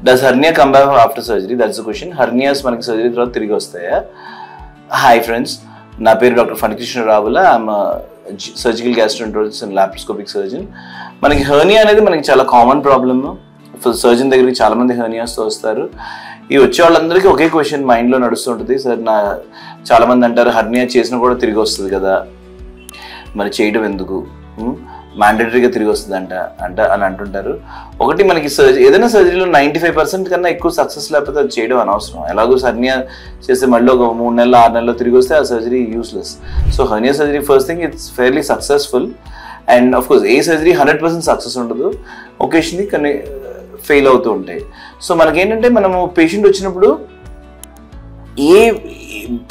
Does hernia come back after surgery? That's the question. Hernias మనకి surgery తర్వాత తిరిగి వస్తాయా? హాయ్ ఫ్రెండ్స్, నా పేరు doctor Phani Krishna Ravula. I'm surgical gastroenterologist and laparoscopic surgeon. మనకి హర్నియా అనేది మనకి చాలా కామన్ ప్రాబ్లమ్. సర్జన్ దగ్గరికి చాలా మంది హర్నియాస్తో వస్తారు. ఈ వచ్చే వాళ్ళందరికీ ఒకే క్వశ్చన్ మైండ్లో నడుస్తుంటుంది. సార్, చాలా మంది అంటారు హర్నియా చేసినా కూడా తిరిగి వస్తుంది కదా, మరి చేయడం ఎందుకు, మ్యాండేటరీగా తిరిగి వస్తుంది అని అంటుంటారు. ఒకటి, మనకి ఏదైనా సర్జరీలో 95% కన్నా ఎక్కువ సక్సెస్ లేకపోతే అది చేయడం అనవసరం. ఎలాగో హర్నియా చేస్తే మళ్ళీ ఒక 3 నెలలు 6 నెలల్లో తిరిగి వస్తే ఆ surgery useless. So hernia surgery first thing it's fairly successful. And of course A surgery 100% success ఉండదు, ఒకేషన్లీ కానీ ఫెయిల్ అవుతూ ఉంటాయి. సో మనకేంటంటే మనము పేషెంట్ వచ్చినప్పుడు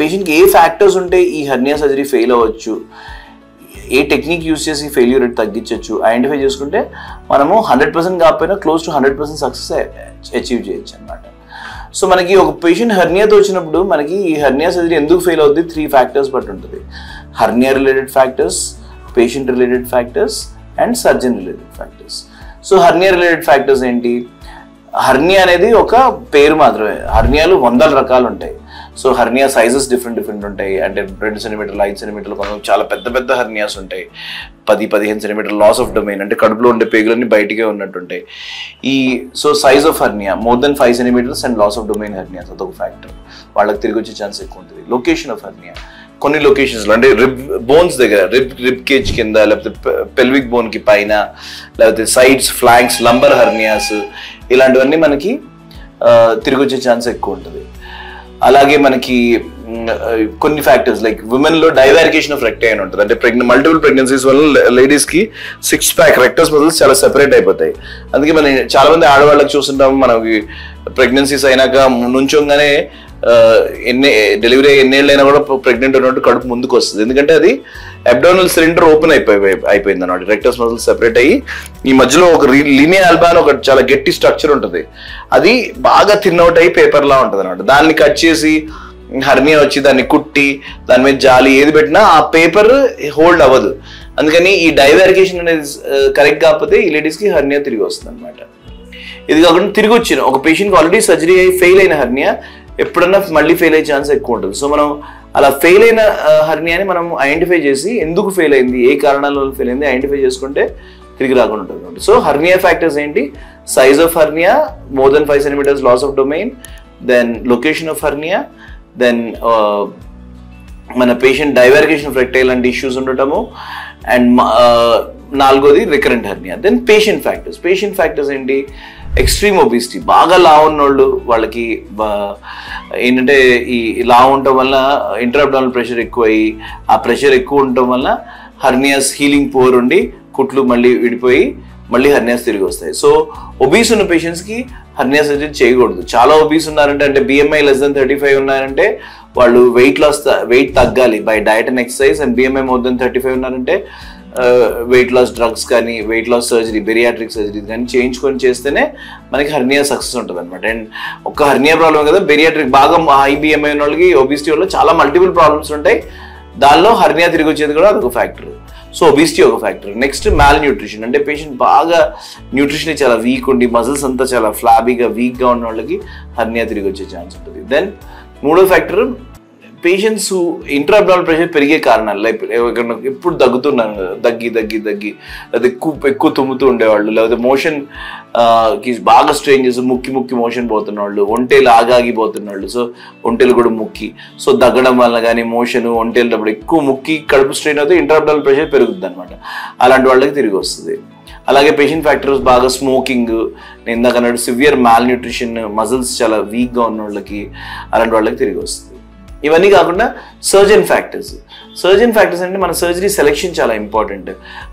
పేషెంట్కి ఏ ఫ్యాక్టర్స్ ఉంటే ఈ హర్నియా సర్జరీ ఫెయిల్ అవ్వచ్చు, ఏ టెక్నిక్ యూజ్ చేసి ఫెయిల్యూర్ రేట్ తగ్గించవచ్చు ఐడెంటిఫై చేసుకుంటే మనము 100% కాకపోయినా క్లోజ్ టు 100% సక్సెస్ అచీవ్ చేయొచ్చు అనమాట. సో మనకి ఒక పేషెంట్ హర్నియాతో వచ్చినప్పుడు మనకి ఈ హర్నియా సర్జరీ ఎందుకు ఫెయిల్ అవుతుంది 3 ఫ్యాక్టర్స్ బట్టి ఉంటుంది. Hernia related factors, patient related factors and surgeon related factors. So hernia related factors ఏంటి? హర్నియా అనేది ఒక పేరు మాత్రమే. హర్నియాలు 100 రకాలు ఉంటాయి. సో హర్నియా సైజెస్ డిఫరెంట్ ఉంటాయి. అంటే 2 సెంటీమీటర్లు 5 సెంటీమీటర్లు కొంచెం చాలా పెద్ద హర్నియాస్ ఉంటాయి. 10-15 సెంటీమీటర్ లాస్ ఆఫ్ డొమైన్, అంటే కడుపులో ఉండే పేగులన్నీ బయటికే ఉన్నట్టుంటాయి. So size of hernia more than 5 centimeters and loss of domain hernias అదొక ఫ్యాక్టర్, వాళ్ళకి తిరిగి వచ్చే ఛాన్స్ ఎక్కువ ఉంటుంది. లొకేషన్ ఆఫ్ హర్నియా, కొన్ని లొకేషన్స్లో అంటే బోన్స్ దగ్గర, రిబ్ కేజ్ కింద, లేకపోతే పెల్విక్ బోన్కి పైన, లేకపోతే సైడ్స్, ఫ్లాంక్స్, లంబర్ హర్నియాస్, ఇలాంటివన్నీ మనకి తిరిగి వచ్చే ఛాన్స్ ఎక్కువ ఉంటుంది. అలాగే మనకి కొన్ని ఫ్యాక్టర్స్ లైక్ విమెన్లో డైవారికేషన్ ఆఫ్ రెక్టై అని ఉంటుంది. అంటే మల్టిపుల్ ప్రెగ్నెన్సీస్ వల్ల లేడీస్కి 6 ప్యాక్ రెక్టస్ మజిల్స్ చాలా సెపరేట్ అయిపోతాయి. అందుకే మనం చాలా మంది ఆడవాళ్ళకి చూస్తుంటాము, మనకి ప్రెగ్నెన్సీస్ అయినాక నుంచోగానే డెలివరీ ఎన్నేళ్ళైనా కూడా ప్రెగ్నెంట్ ఉన్నట్టు కడుపు ముందుకు వస్తుంది. ఎందుకంటే అది అబ్డామినల్ సిలిండర్ ఓపెన్ అయిపోయింది అన్నమాట. రెక్టస్ మజిల్స్ సెపరేట్ అయ్యి ఈ మధ్యలో ఒక లినియా ఆల్బా అని ఒక చాలా గట్టి స్ట్రక్చర్ ఉంటుంది, అది బాగా థిన్ అవుట్ అయ్యి పేపర్ లా ఉంటుంది అనమాట. దాన్ని కట్ చేసి హర్నియా వచ్చి దాన్ని కుట్టి దాని మీద జాలి ఏది పెట్టినా ఆ పేపర్ హోల్డ్ అవ్వదు. అందుకని ఈ డైవారికేషన్ అనేది కరెక్ట్ కాకపోతే ఈ లేడీస్కి హర్నియా తిరిగి వస్తుంది అనమాట. ఇది కాకుండా తిరిగి వచ్చిన ఒక పేషెంట్కి ఆల్రెడీ సర్జరీ అయ్యి ఫెయిల్ అయిన హర్నియా ఎప్పుడన్నా మళ్ళీ ఫెయిల్ అయ్యే ఛాన్స్ ఎక్కువ ఉంటుంది. సో మనం అలా ఫెయిల్ అయిన హర్నియాని మనం ఐడెంటిఫై చేసి ఎందుకు ఫెయిల్ అయింది, ఏ కారణాల వల్ల ఫెయిల్ అయింది ఐడెంటిఫై చేసుకుంటే తిరిగి రాకుండా ఉంటుంది. సో హర్నియా ఫ్యాక్టర్స్ ఏంటి? Size of hernia more than 5 centimeters, loss of domain, then location of hernia, then మన పేషెంట్ డైవారికేషన్ ఆఫ్ రెక్టై లాంటి ఇష్యూస్ ఉండటము, అండ్ 4వది recurrent hernia. Then patient factors ఏంటి? ఎక్స్ట్రీమ్ ఒబిసిటీ, బాగా లావు ఉన్నోళ్ళు, వాళ్ళకి ఏంటంటే ఈ లావు ఉండటం వల్ల ఇంట్రాఅబ్డామినల్ ప్రెషర్ ఎక్కువ అయ్యి ఆ ప్రెషర్ ఎక్కువ ఉండటం వల్ల హర్నియాస్ హీలింగ్ పోర్ ఉండి కుట్లు మళ్ళీ విడిపోయి మళ్ళీ హర్నియాస్ తిరిగి వస్తాయి. సో ఒబీస్ ఉన్న పేషెంట్స్కి హర్నియా సర్జరీ చేయకూడదు. చాలా ఒబీస్ ఉన్నారంటే, అంటే BMI less than 35 ఉన్నారంటే వాళ్ళు వెయిట్ తగ్గాలి by diet and exercise. And BMI more than 35 ఉన్నారంటే వెయిట్ లాస్ డ్రగ్స్ కానీ, weight loss surgery, bariatric surgery కానీ చేయించుకొని చేస్తేనే మనకి హర్నియా సక్సెస్ ఉంటుంది అనమాట. అండ్ ఒక హర్నియా ప్రాబ్లం కదా, బెరియాట్రిక్ బాగా హై BMI ఉన్న వాళ్ళకి, ఒబిసిటీ వల్ల చాలా మల్టిపుల్ ప్రాబ్లమ్స్ ఉంటాయి. దానిలో హర్నియా తిరిగి వచ్చేది కూడా అదొక ఫ్యాక్టర్. సో ఒబిసిటీ ఒక ఫ్యాక్టర్. నెక్స్ట్ మాల్ న్యూట్రిషన్, అంటే పేషెంట్ బాగా న్యూట్రిషన్ చాలా వీక్ ఉండి మజిల్స్ అంతా చాలా ఫ్లాబీగా వీక్గా ఉన్న వాళ్ళకి హర్నియా తిరిగి వచ్చే ఛాన్స్ ఉంటుంది. దెన్ 3వ ఫ్యాక్టర్ పేషెంట్స్ ఇంట్రాఅబ్డామినల్ ప్రెషర్ పెరిగే కారణాలు, లైక్ ఎప్పుడు దగ్గుతున్నాను కదా, దగ్గి లేదా ఎక్కువ తుమ్ముతూ ఉండేవాళ్ళు, లేకపోతే మోషన్ కి బాగా స్ట్రెయిన్ చేసి ముక్కి మోషన్ పోతున్న వాళ్ళు, ఒంటేలు ఆగిపోతున్న వాళ్ళు, సో ఒంటేలు కూడా ముక్కి, సో దగ్గడం వల్ల కానీ మోషన్ ఒంటేళ్ళప్పుడు ఎక్కువ ముక్కి కడుపు స్ట్రెయిన్ అవుతే ఇంట్రాఅబ్డామినల్ ప్రెషర్ పెరుగుతుంది అనమాట. అలాంటి వాళ్ళకి తిరిగి వస్తుంది. అలాగే పేషెంట్ ఫ్యాక్టర్స్ బాగా స్మోకింగ్, నేను ఇందాక అన్నట్టు సివియర్ మాల్ న్యూట్రిషన్, మజిల్స్ చాలా వీక్గా ఉన్న వాళ్ళకి, అలాంటి వాళ్ళకి తిరిగి వస్తుంది. ఇవన్నీ కాకుండా సర్జన్ ఫ్యాక్టర్స్ అంటే మన సర్జరీ సెలెక్షన్ చాలా ఇంపార్టెంట్.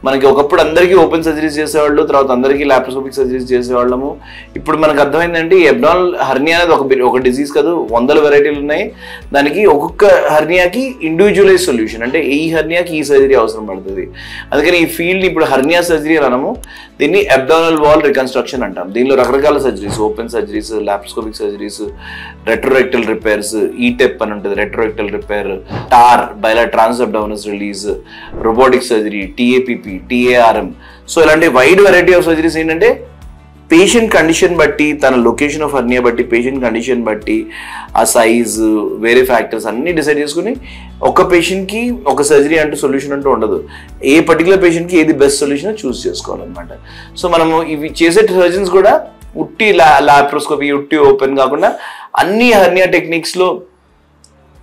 మనకి ఒకప్పుడు అందరికీ ఓపెన్ సర్జరీస్ చేసేవాళ్ళు, తర్వాత అందరికీ లాప్రోస్కోపిక్ సర్జరీస్ చేసేవాళ్ళము. ఇప్పుడు మనకు అర్థమైందంటే ఈ అబ్డామినల్ హర్నియా అనేది ఒక డిజీజ్ కాదు, 100 వెరైటీలు ఉన్నాయి. దానికి ఒక్కొక్క హర్నియాకి ఇండివిజువలైజ్ సొల్యూషన్, అంటే ఈ హర్నియాకి ఈ సర్జరీ అవసరం పడుతుంది. అందుకని ఈ ఫీల్డ్ ఇప్పుడు హర్నియా సర్జరీ అనము, దీన్ని అబ్డామినల్ వాల్ రికన్స్ట్రక్షన్ అంటాం. దీనిలో రకరకాల surgeries, open surgeries, laparoscopic surgeries, retrorectal repairs, eTEP అని ఉంటుంది, retrorectal repair, TAR bilateral transabdominis release, robotic surgery, TAPP, TARM. So ఇలాంటి వైడ్ వెరైటీ ఆఫ్ సర్జరీస్ ఏంటంటే పేషెంట్ కండిషన్ బట్టి, తన లొకేషన్ ఆఫ్ హర్నియా బట్టి, పేషెంట్ కండిషన్ బట్టి, ఆ సైజు, వేరే ఫ్యాక్టర్స్ అన్నీ డిసైడ్ చేసుకుని ఒక పేషెంట్కి ఒక సర్జరీ అంటూ సొల్యూషన్ అంటూ ఉండదు. ఏ పర్టికులర్ పేషెంట్కి ఏది బెస్ట్ సొల్యూషన్ చూస్ చేసుకోవాలన్నమాట. సో మనము ఇవి చేసే సర్జన్స్ కూడా ఉట్టి లాప్రోస్కోపీ, ఉట్టి ఓపెన్ కాకుండా అన్ని హర్నియా టెక్నిక్స్లో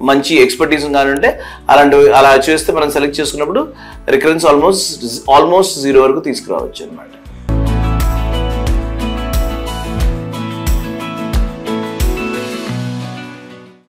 మంచి ఎక్స్పర్టీస్ కానుంటే అలా చేస్తే మనం సెలెక్ట్ చేసుకున్నప్పుడు రికరెన్స్ ఆల్మోస్ట్ 0 వరకు తీసుకురావచ్చు అనమాట.